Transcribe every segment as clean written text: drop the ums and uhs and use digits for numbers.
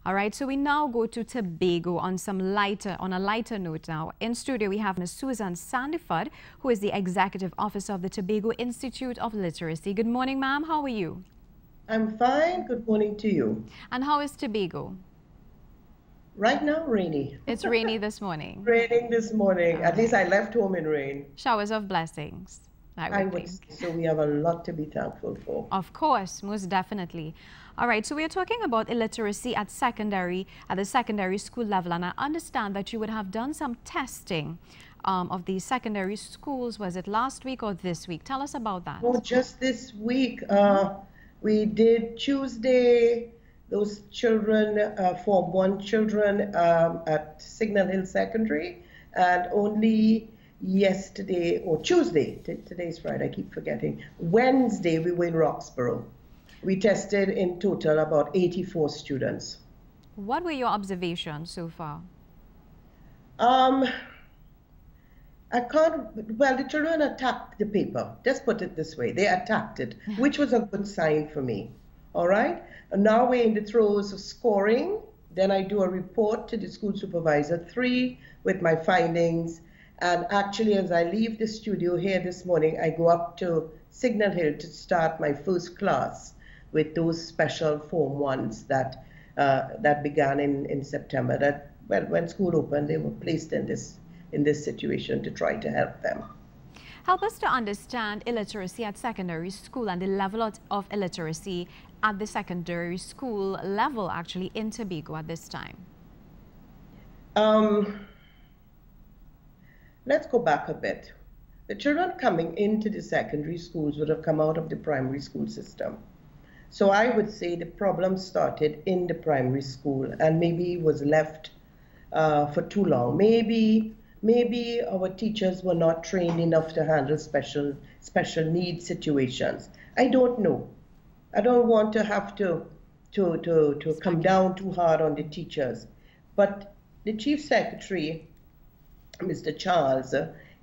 All right, so we now go to Tobago on a lighter note now. In studio, we have Ms. Susan Sandiford, who is the Executive Officer of the Tobago Institute of Literacy. Good morning, ma'am. How are you? I'm fine. Good morning to you. And how is Tobago? Right now, rainy. It's rainy this morning. Raining this morning. At least I left home in rain. Showers of blessings, I would think. So we have a lot to be thankful for. Of course, most definitely. All right, so we are talking about illiteracy at the secondary school level, and I understand that you would have done some testing of the secondary schools. Was it last week or this week? Tell us about that. Oh, just this week. We did Tuesday, those children, Form 1 children at Signal Hill Secondary, and only yesterday, or Tuesday, today's Friday, I keep forgetting, Wednesday we were in Roxborough. We tested in total about 84 students. What were your observations so far? Well, the children attacked the paper. Let's put it this way. They attacked it, which was a good sign for me. All right? And now we're in the throes of scoring. Then I do a report to the school supervisor, 3, with my findings. And actually, as I leave the studio here this morning, I go up to Signal Hill to start my first class with those special Form 1s that began in September. That, well, when school opened, they were placed in this situation to try to help them. Help us to understand illiteracy at secondary school and the level of illiteracy at the secondary school level actually in Tobago at this time. Let's go back a bit. The children coming into the secondary schools would have come out of the primary school system. So I would say the problem started in the primary school and maybe was left for too long. Maybe our teachers were not trained enough to handle special needs situations. I don't know. I don't want to have to come down too hard on the teachers. But the Chief Secretary, Mr. Charles,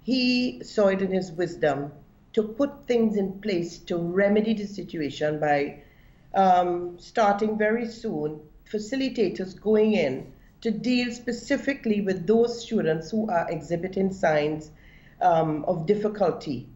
he saw it in his wisdom to put things in place to remedy the situation by starting very soon, facilitators going in to deal specifically with those students who are exhibiting signs of difficulty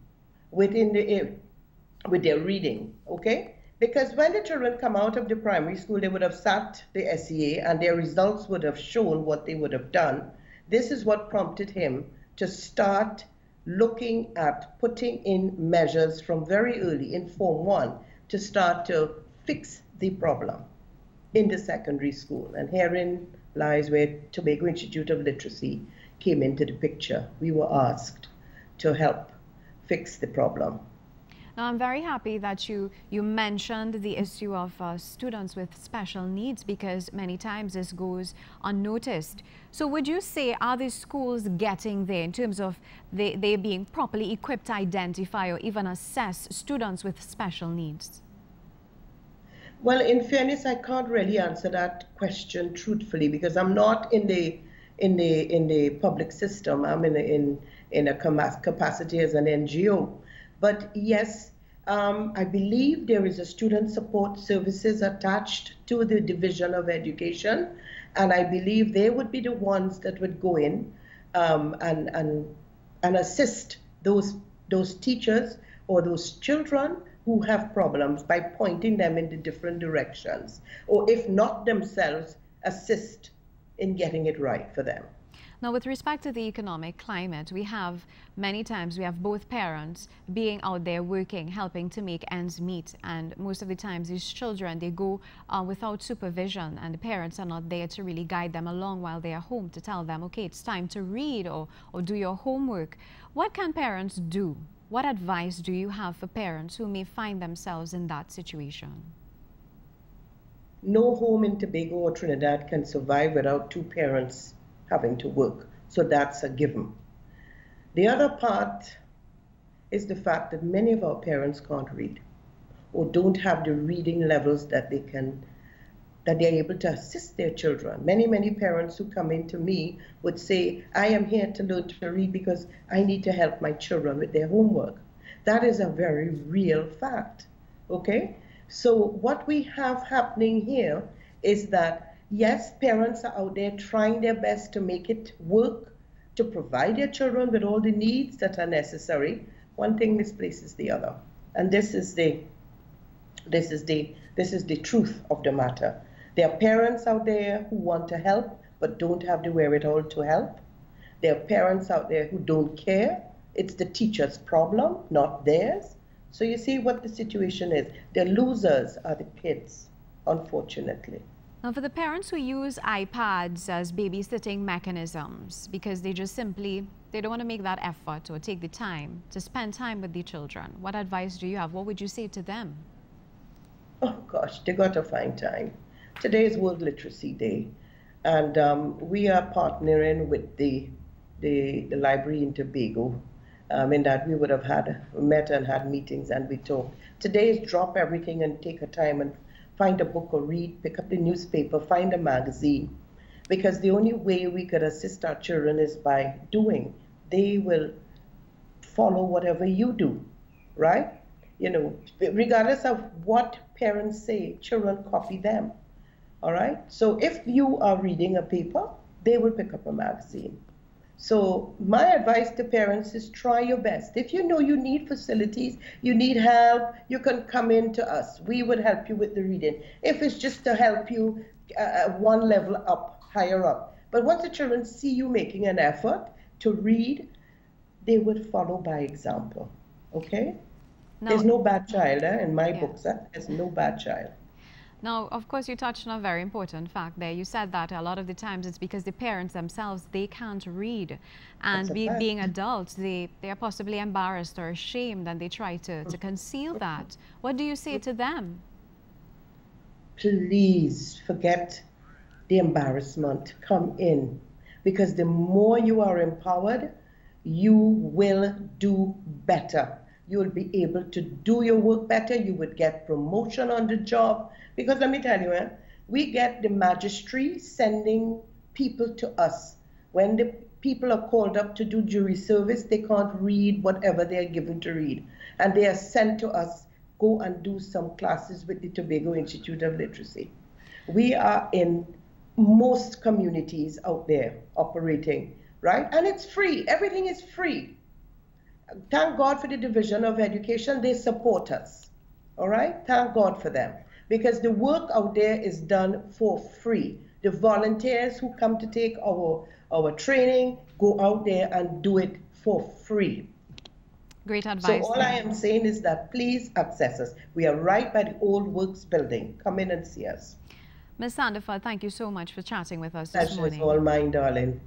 with their reading, okay? Because when the children come out of the primary school, they would have sat the SEA and their results would have shown what they would have done. This is what prompted him to start looking at putting in measures from very early in Form 1 to start to fix the problem in the secondary school. And herein lies where Tobago Institute of Literacy came into the picture. We were asked to help fix the problem. Now, I'm very happy that you mentioned the issue of students with special needs, because many times this goes unnoticed. So would you say, are the schools getting there in terms of they being properly equipped to identify or even assess students with special needs? Well, in fairness, I can't really answer that question truthfully because I'm not in the public system. I'm in a capacity as an NGO. But yes, I believe there is a student support services attached to the Division of Education, and I believe they would be the ones that would go in and assist those teachers or those children who have problems by pointing them in the different directions, or if not themselves, assist in getting it right for them. Now, with respect to the economic climate, many times we have both parents being out there working, helping to make ends meet. And most of the times these children, they go without supervision, and the parents are not there to really guide them along while they are home to tell them, okay, it's time to read or do your homework. What can parents do? What advice do you have for parents who may find themselves in that situation? No home in Tobago or Trinidad can survive without two parents having to work. So that's a given. The other part is the fact that many of our parents can't read or don't have the reading levels that they're able to assist their children. Many parents who come in to me would say, I am here to learn to read because I need to help my children with their homework. That is a very real fact, okay? So what we have happening here is that Yes, parents are out there trying their best to make it work, to provide their children with all the needs that are necessary. One thing misplaces the other. And this is the truth of the matter. There are parents out there who want to help but don't have the wherewithal to help. There are parents out there who don't care. It's the teacher's problem, not theirs. So you see what the situation is. The losers are the kids, unfortunately. Now, for the parents who use iPads as babysitting mechanisms because they just simply, they don't want to make that effort or take the time to spend time with the children, what advice do you have? What would you say to them? Oh gosh, they got to find time. Today is World Literacy Day, and we are partnering with the library in Tobago, in that we would have met and had meetings and we talked. Today is drop everything and take a time and find a book or read, pick up the newspaper, find a magazine, because the only way we could assist our children is by doing. They will follow whatever you do, right? You know, regardless of what parents say, children copy them, all right? So if you are reading a paper, they will pick up a magazine. So my advice to parents is try your best. If you know you need facilities, you need help, you can come in to us. We would help you with the reading. If it's just to help you one level up, higher up. But once the children see you making an effort to read, they would follow by example, okay? No. There's no bad child in my books. There's no bad child. Now, of course, you touched on a very important fact there. You said that a lot of the times it's because the parents themselves, they can't read. And being adults, they are possibly embarrassed or ashamed and they try to conceal that. What do you say to them? Please forget the embarrassment. Come in. Because the more you are empowered, you will do better. You will be able to do your work better. You would get promotion on the job. Because let me tell you, we get the magistrate sending people to us. When the people are called up to do jury service, they can't read whatever they are given to read. And they are sent to us, go and do some classes with the Tobago Institute of Literacy. We are in most communities out there operating, right? And it's free. Everything is free. Thank God for the Division of Education. They support us, all right? Thank God for them. Because the work out there is done for free. The volunteers who come to take our training go out there and do it for free. Great advice. So all I am saying is that please access us. We are right by the Old Works building. Come in and see us. Ms. Sandiford, thank you so much for chatting with us this morning. Pleasure is all mine, darling.